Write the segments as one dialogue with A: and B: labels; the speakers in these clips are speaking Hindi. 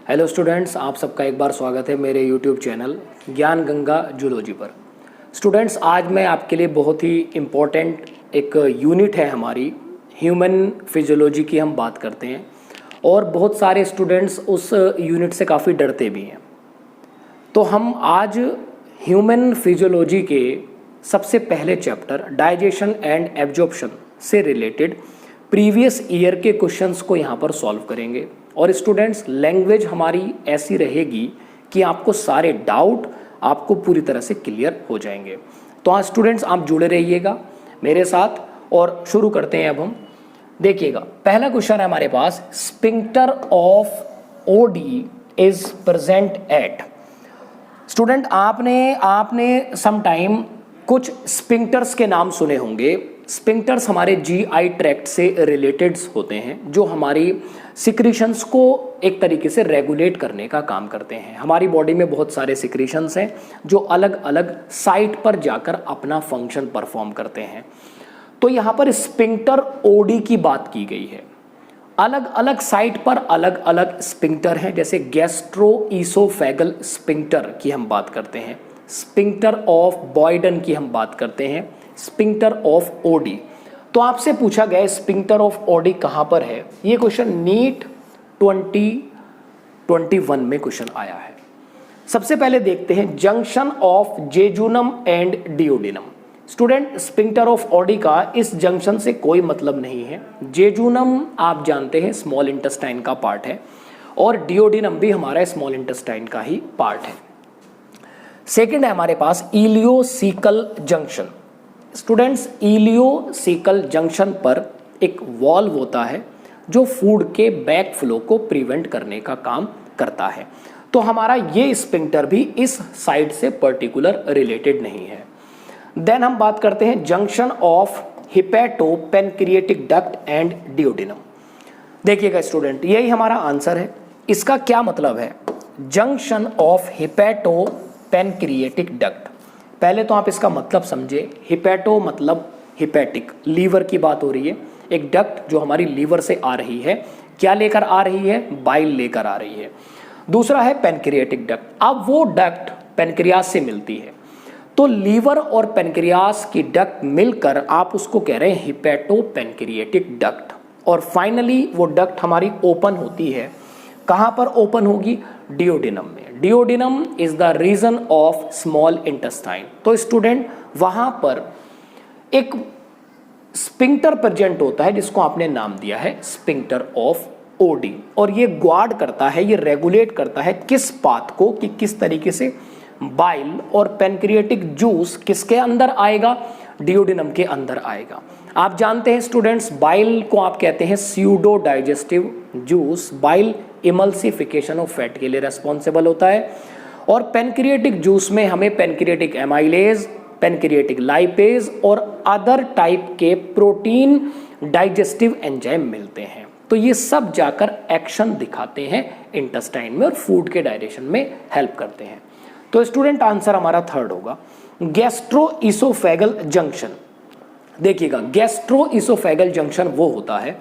A: हेलो स्टूडेंट्स, आप सबका एक बार स्वागत है मेरे यूट्यूब चैनल ज्ञान गंगा जूलॉजी पर। स्टूडेंट्स, आज मैं आपके लिए बहुत ही इम्पोर्टेंट एक यूनिट है हमारी ह्यूमन फिजियोलॉजी की हम बात करते हैं और बहुत सारे स्टूडेंट्स उस यूनिट से काफ़ी डरते भी हैं। तो हम आज ह्यूमन फिजियोलॉजी के सबसे पहले चैप्टर डाइजेशन एंड एब्जॉर्प्शन से रिलेटेड प्रीवियस ईयर के क्वेश्चंस को यहाँ पर सॉल्व करेंगे। और स्टूडेंट्स, लैंग्वेज हमारी ऐसी रहेगी कि आपको सारे डाउट आपको पूरी तरह से क्लियर हो जाएंगे। तो आज स्टूडेंट्स आप जुड़े रहिएगा मेरे साथ और शुरू करते हैं। अब हम देखिएगा, पहला क्वेश्चन है हमारे पास, sphincter of Oddi is present at. Student, आपने सम टाइम कुछ स्फिंक्टर्स के नाम सुने होंगे। स्फिंक्टर्स हमारे जीआई ट्रैक्ट से रिलेटेड होते हैं, जो हमारी सिक्रीशंस को एक तरीके से रेगुलेट करने का काम करते हैं। हमारी बॉडी में बहुत सारे सिक्रीशंस हैं जो अलग अलग साइट पर जाकर अपना फंक्शन परफॉर्म करते हैं। तो यहाँ पर स्फिंक्टर ओडी की बात की गई है। अलग अलग साइट पर अलग अलग स्फिंक्टर हैं, जैसे गैस्ट्रोइसोफेगल स्फिंक्टर की हम बात करते हैं, स्फिंक्टर ऑफ बॉयडन की हम बात करते हैं, स्फिंक्टर ऑफ ओडी। तो आपसे पूछा गया स्फिंक्टर ऑफ ओडी कहां पर है। ये क्वेश्चन नीट 2021 में क्वेश्चन आया है। सबसे पहले देखते हैं junction of jejunum and duodenum. Student, sphincter of OD का इस जंक्शन से कोई मतलब नहीं है। जेजुनम आप जानते हैं स्मॉल इंटेस्टाइन का पार्ट है और डिओडिनम भी हमारा स्मॉल इंटेस्टाइन का ही पार्ट है। सेकंड है हमारे पास ileocecal junction. Students, ileocecal junction पर एक वॉल्व होता है जो फूड के बैक फ्लो को प्रिवेंट करने का काम करता है। तो हमारा ये स्फिंक्टर भी इस साइड से पर्टिकुलर रिलेटेड नहीं है। देन हम बात करते हैं junction of hepato pancreatic duct and duodenum. देखिएगा स्टूडेंट, यही हमारा आंसर है। इसका क्या मतलब है, junction of hepato pancreatic duct. पहले तो आप इसका मतलब समझे। हिपैटो मतलब हिपैटिक, लीवर की बात हो रही है। एक डक्ट जो हमारी लीवर से आ रही है, क्या लेकर आ रही है, बाइल लेकर आ रही है। दूसरा है पेनक्रिएटिक डक्ट। अब वो डक्ट पेनक्रियास से मिलती है, तो लीवर और पेनक्रियास की डक्ट मिलकर आप उसको कह रहे हैं हिपैटो पेनक्रिएटिक डक्ट। और फाइनली वो डक्ट हमारी ओपन होती है। कहां पर ओपन होगी, डिओडिनम में। Duodenum is the region of small intestine. तो स्टूडेंट, वहां पर एक स्फिंक्टर प्रेजेंट होता है जिसको आपने नाम दिया है स्फिंक्टर ऑफ ओडी, और ये गार्ड करता है, ये रेगुलेट करता है किस पाथ को, कि किस तरीके से बाइल और पेनक्रिएटिक जूस किसके अंदर आएगा, डिओडिनम के अंदर आएगा। आप जानते हैं स्टूडेंट्स, बाइल को आप कहते हैं pseudo digestive juice. Bile emulsification of fat के लिए रेस्पॉन्सिबल होता है, और पेनक्रिएटिक जूस में हमें पेनक्रिएटिक एमाइलेज, पेनक्रिएटिक लाइपेज और अदर टाइप के प्रोटीन डाइजेस्टिव एंजाइम मिलते हैं। तो ये सब जाकर एक्शन दिखाते हैं इंटेस्टाइन में और फूड के डाइजेशन में हेल्प करते हैं। तो स्टूडेंट, आंसर हमारा थर्ड होगा, गैस्ट्रोइसोफेगल जंक्शन। देखिएगा, गैस्ट्रोइसोफेगल जंक्शन वो होता है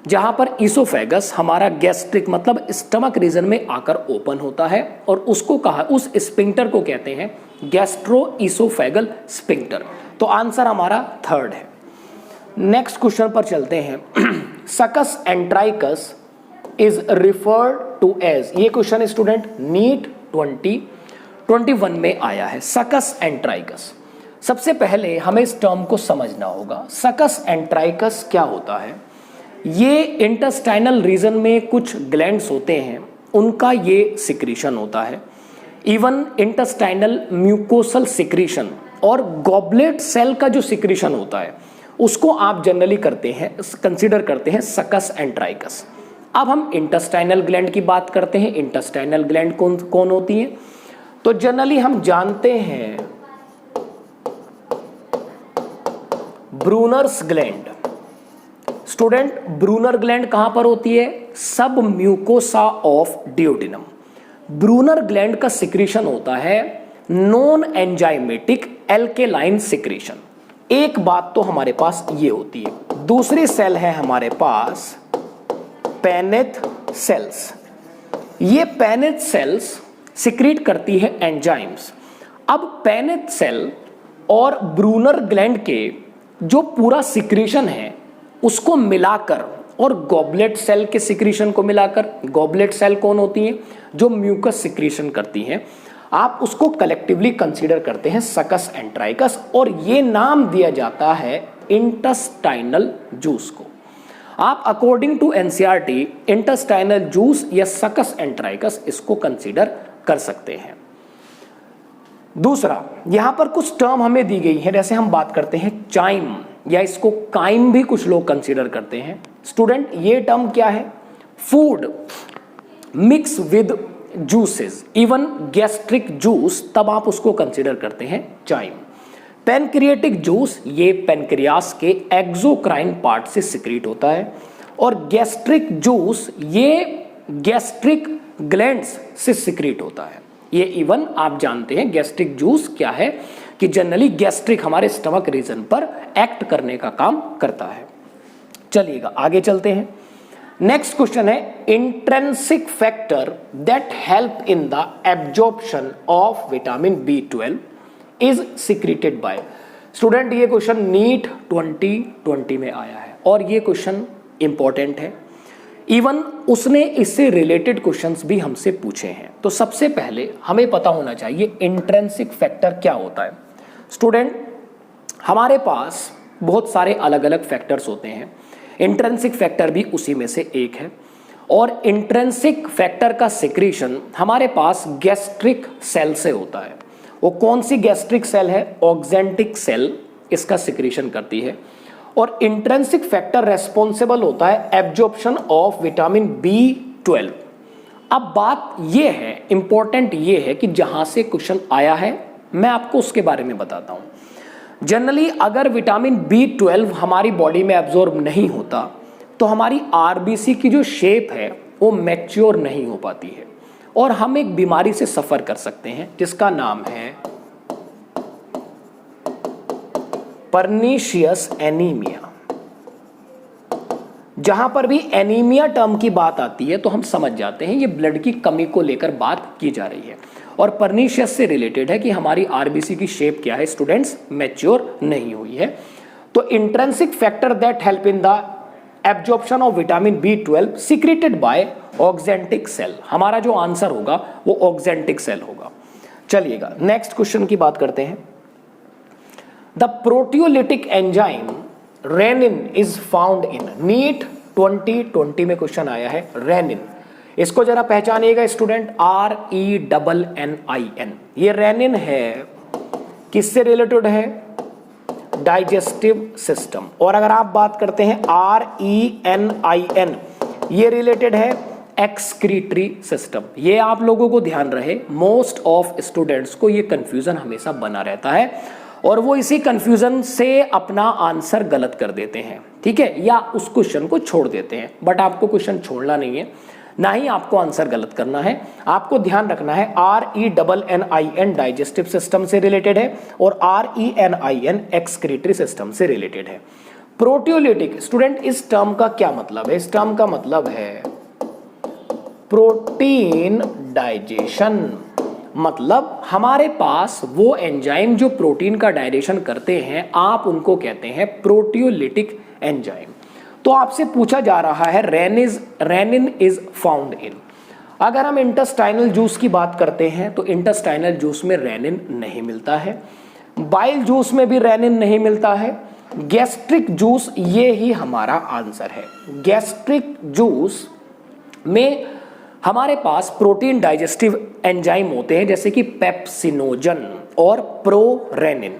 A: जहां पर इसोफेगस हमारा गैस्ट्रिक मतलब स्टमक रीजन में आकर ओपन होता है, और उसको कहा, उस स्फिंक्टर को कहते हैं गैस्ट्रोइसोफेगल स्फिंक्टर। तो आंसर हमारा थर्ड है। नेक्स्ट क्वेश्चन पर चलते हैं। सकस एंट्राइकस इज रिफर्ड टू एज। ये क्वेश्चन स्टूडेंट नीट 2021 में आया है। सकस एंट्राइकस, सबसे पहले हमें इस टर्म को समझना होगा। सकस एंट्राइकस क्या होता है, ये इंटेस्टाइनल रीजन में कुछ ग्लैंड्स होते हैं, उनका ये सिक्रीशन होता है। इवन इंटेस्टाइनल म्यूकोसल सिक्रीशन और गॉबलेट सेल का जो सिक्रीशन होता है उसको आप जनरली करते हैं, कंसीडर करते हैं सकस एंट्राइकस। अब हम इंटेस्टाइनल ग्लैंड की बात करते हैं। इंटेस्टाइनल ग्लैंड कौन कौन होती है, तो जनरली हम जानते हैं Brunner's gland. Student, Brunner gland कहां पर होती है, submucosa of duodenum. Brunner gland का सिक्रीशन होता है नॉन एंजाइमेटिक एल्केलाइन सिक्रीशन। एक बात तो हमारे पास ये होती है। दूसरी सेल है हमारे पास पेनेथ सेल्स। ये पैनेट सेल्स सिक्रीट करती है एंजाइम्स। अब पैनेट सेल और ब्रूनर ग्लैंड के जो पूरा सिक्रीशन है उसको मिलाकर और गॉबलेट सेल के सिक्रीशन को मिलाकर, गॉबलेट सेल कौन होती हैं? जो म्यूकस सिक्रीशन करती हैं, आप उसको कलेक्टिवली कंसीडर करते हैं सकस एंट्राइकस, और ये नाम दिया जाता है इंटेस्टाइनल जूस को। आप according to NCERT intestinal juice या सकस एंट्राइकस इसको कंसीडर कर सकते हैं। दूसरा, यहां पर कुछ टर्म हमें दी गई है, जैसे हम बात करते हैं चाइम, या इसको काइम भी कुछ लोग कंसीडर करते हैं। स्टूडेंट, ये टर्म क्या है? Food mix with juices, even gastric juice, तब आप उसको कंसीडर करते हैं चाइम। पैनक्रियाटिक जूस, ये पैनक्रियास के एक्सोक्राइन पार्ट से सिक्रीट होता है, और गैस्ट्रिक जूस ये गैस्ट्रिक ग्लैंड्स से सिक्रीट होता है। ये इवन आप जानते हैं गैस्ट्रिक जूस क्या है कि जनरली गैस्ट्रिक हमारे स्टमक रीजन पर एक्ट करने का काम करता है। चलिएगा आगे चलते हैं। नेक्स्ट क्वेश्चन है, intrinsic factor that help in the absorption of vitamin B12 is secreted by. Student, ये क्वेश्चन नीट 2020 में आया है और ये क्वेश्चन इंपॉर्टेंट है। इवन उसने इससे रिलेटेड क्वेश्चंस भी हमसे पूछे हैं। तो सबसे पहले हमें पता होना चाहिए इंट्रिंसिक फैक्टर क्या होता है। स्टूडेंट, हमारे पास बहुत सारे अलग अलग फैक्टर्स होते हैं, इंट्रिंसिक फैक्टर भी उसी में से एक है। और इंट्रिंसिक फैक्टर का सिक्रीशन हमारे पास गैस्ट्रिक सेल से होता है। वो कौन सी गैस्ट्रिक सेल है? ऑक्जेंटिक सेल इसका सिक्रीशन करती है। और इंट्रिंसिक फैक्टर रेस्पॉन्सिबल होता है एब्जॉर्प्शन ऑफ विटामिन B12। अब बात ये है, इंपॉर्टेंट ये है कि जहां से क्वेश्चन आया है मैं आपको उसके बारे में बताता हूं। जनरली अगर विटामिन B12 हमारी बॉडी में एब्जॉर्ब नहीं होता तो हमारी आरबीसी की जो शेप है वो मैच्योर नहीं हो पाती है और हम एक बीमारी से सफर कर सकते हैं जिसका नाम है पर्नीशियस एनीमिया। जहां पर भी एनीमिया टर्म की बात आती है तो हम समझ जाते हैं ये ब्लड की कमी को लेकर बात की जा रही है, और पर्नीशियस से रिलेटेड है कि हमारी आरबीसी की शेप क्या है स्टूडेंट्स, मैच्योर नहीं हुई है। तो intrinsic factor that help in the absorption of vitamin B12 secreted by oxyntic cell, हमारा जो आंसर होगा वो ऑक्जेंटिक सेल होगा। चलिएगा नेक्स्ट क्वेश्चन की बात करते हैं। The proteolytic enzyme rennin is found in, NEET 2020 में क्वेश्चन आया है रेनिन। इसको जरा पहचानिएगा स्टूडेंट, RENNIN। ये रेनिन है, किससे रिलेटेड है? Digestive system. और अगर आप बात करते हैं RENIN, ये रिलेटेड है एक्सक्रीटरी सिस्टम। ये आप लोगों को ध्यान रहे, मोस्ट ऑफ स्टूडेंट्स को ये कंफ्यूजन हमेशा बना रहता है और वो इसी कंफ्यूजन से अपना आंसर गलत कर देते हैं, ठीक है, या उस क्वेश्चन को छोड़ देते हैं। बट आपको क्वेश्चन छोड़ना नहीं है, ना ही आपको आंसर गलत करना है। आपको ध्यान रखना है RENNIN डाइजेस्टिव सिस्टम से रिलेटेड है और RENIN एक्सक्रीटरी सिस्टम से रिलेटेड है। प्रोटियोलिटिक, स्टूडेंट इस टर्म का क्या मतलब है? इस टर्म का मतलब है प्रोटीन डाइजेशन। मतलब हमारे पास वो एंजाइम जो प्रोटीन का डाइजेशन करते हैं, आप उनको कहते हैं प्रोटियोलिटिक एंजाइम। तो आपसे पूछा जा रहा है रेनिन इज फाउंड इन। अगर हम इंटेस्टाइनल जूस की बात करते हैं तो इंटेस्टाइनल जूस में रेनिन नहीं मिलता है, बाइल जूस में भी रेनिन नहीं मिलता है, गैस्ट्रिक जूस ये ही हमारा आंसर है। गैस्ट्रिक जूस में हमारे पास प्रोटीन डाइजेस्टिव एंजाइम होते हैं जैसे कि पेप्सिनोजन और प्रोरेनिन।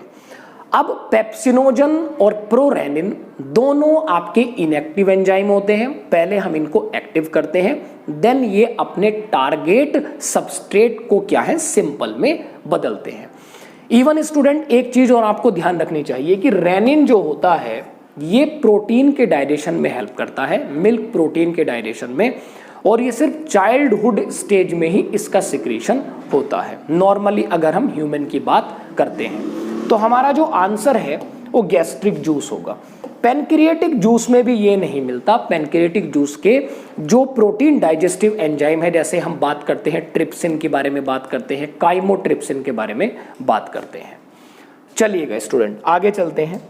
A: अब पेप्सिनोजन और प्रोरेनिन दोनों आपके इनएक्टिव एंजाइम होते हैं। पहले हम इनको एक्टिव करते हैं, देन ये अपने टारगेट सबस्ट्रेट को क्या है, सिंपल में बदलते हैं। इवन स्टूडेंट एक चीज और आपको ध्यान रखनी चाहिए कि रेनिन जो होता है ये प्रोटीन के डाइजेशन में हेल्प करता है, मिल्क प्रोटीन के डाइजेशन में, और ये सिर्फ चाइल्डहुड स्टेज में ही इसका सिक्रीशन होता है। नॉर्मली अगर हम ह्यूमन की बात करते हैं तो हमारा जो आंसर है वो गैस्ट्रिक जूस होगा। पैनक्रियाटिक जूस में भी ये नहीं मिलता। पैनक्रियाटिक जूस के जो प्रोटीन डाइजेस्टिव एंजाइम है, जैसे हम बात करते हैं ट्रिप्सिन के बारे में बात करते हैं, काइमोट्रिप्सिन के बारे में बात करते हैं। चलिएगा स्टूडेंट आगे चलते हैं।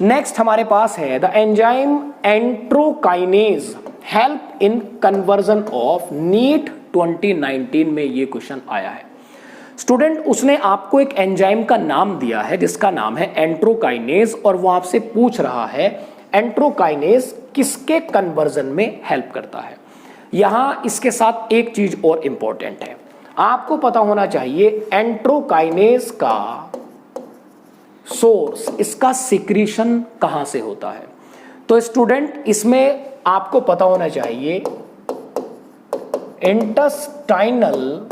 A: नेक्स्ट हमारे पास है the enzyme enterokinase help in conversion of NEET 2019 में ये क्वेश्चन आया है। स्टूडेंट उसने आपको एक एंजाइम का नाम दिया है जिसका नाम है एंट्रोकाइनेज, और वो आपसे पूछ रहा है एंट्रोकाइनेज किसके कन्वर्जन में हेल्प करता है। यहां इसके साथ एक चीज और इंपॉर्टेंट है, आपको पता होना चाहिए एंट्रोकाइनेज का सोर्स, इसका सिक्रीशन कहां से होता है। तो स्टूडेंट इसमें आपको पता होना चाहिए इंटेस्टाइनल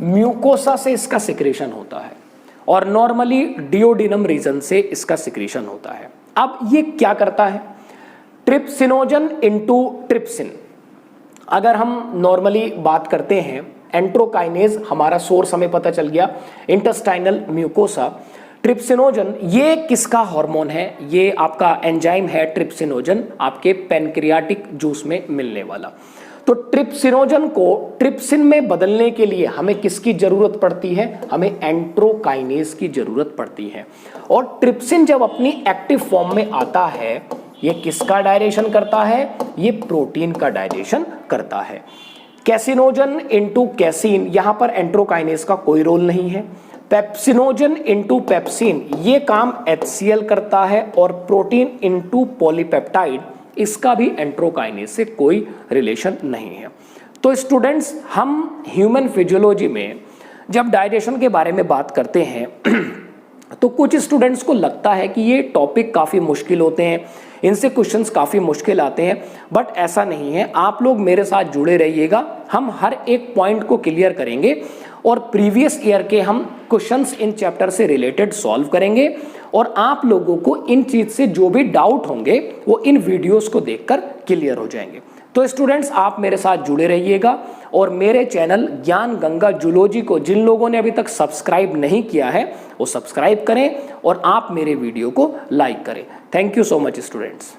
A: म्यूकोसा से इसका सिक्रेशन होता है, और नॉर्मली डियोडिनम रीजन से इसका सिक्रेशन होता है। अब ये क्या करता है, ट्रिप्सिनोजन इनटू ट्रिप्सिन। अगर हम नॉर्मली बात करते हैं, एंट्रोकाइनेज हमारा सोर्स हमें पता चल गया, इंटेस्टाइनल म्यूकोसा। ट्रिप्सिनोजन ये किसका हार्मोन है, ये आपका एंजाइम है ट्रिप्सिनोजन, आपके पैनक्रियाटिक जूस में मिलने वाला। तो ट्रिप्सिनोजन को ट्रिप्सिन में बदलने के लिए हमें किसकी जरूरत पड़ती है, हमें एंट्रोकाइनेज की जरूरत पड़ती है। और ट्रिप्सिन जब अपनी एक्टिव फॉर्म में आता है, ये किसका डायजेशन करता है, ये प्रोटीन का डायजेशन करता है। कैसिनोजन इनटू कैसीन, यहां पर एंट्रोकाइनेज का कोई रोल नहीं है। पेप्सिनोजन इनटू पेप्सिन, ये काम HCl करता है, और प्रोटीन इनटू पॉलीपेप्टाइड, इसका भी एंट्रोकाइनेज से कोई रिलेशन नहीं है। तो स्टूडेंट्स हम ह्यूमन फिजियोलॉजी में जब डाइजेशन के बारे में बात करते हैं तो कुछ स्टूडेंट्स को लगता है कि ये टॉपिक काफ़ी मुश्किल होते हैं, इनसे क्वेश्चंस काफ़ी मुश्किल आते हैं, बट ऐसा नहीं है। आप लोग मेरे साथ जुड़े रहिएगा, हम हर एक पॉइंट को क्लियर करेंगे और प्रीवियस ईयर के हम क्वेश्चंस इन चैप्टर से रिलेटेड सॉल्व करेंगे, और आप लोगों को इन चीज से जो भी डाउट होंगे वो इन वीडियोस को देखकर क्लियर हो जाएंगे। तो स्टूडेंट्स आप मेरे साथ जुड़े रहिएगा, और मेरे चैनल ज्ञान गंगा जूलॉजी को जिन लोगों ने अभी तक सब्सक्राइब नहीं किया है वो सब्सक्राइब करें, और आप मेरे वीडियो को लाइक करें। Thank you so much students.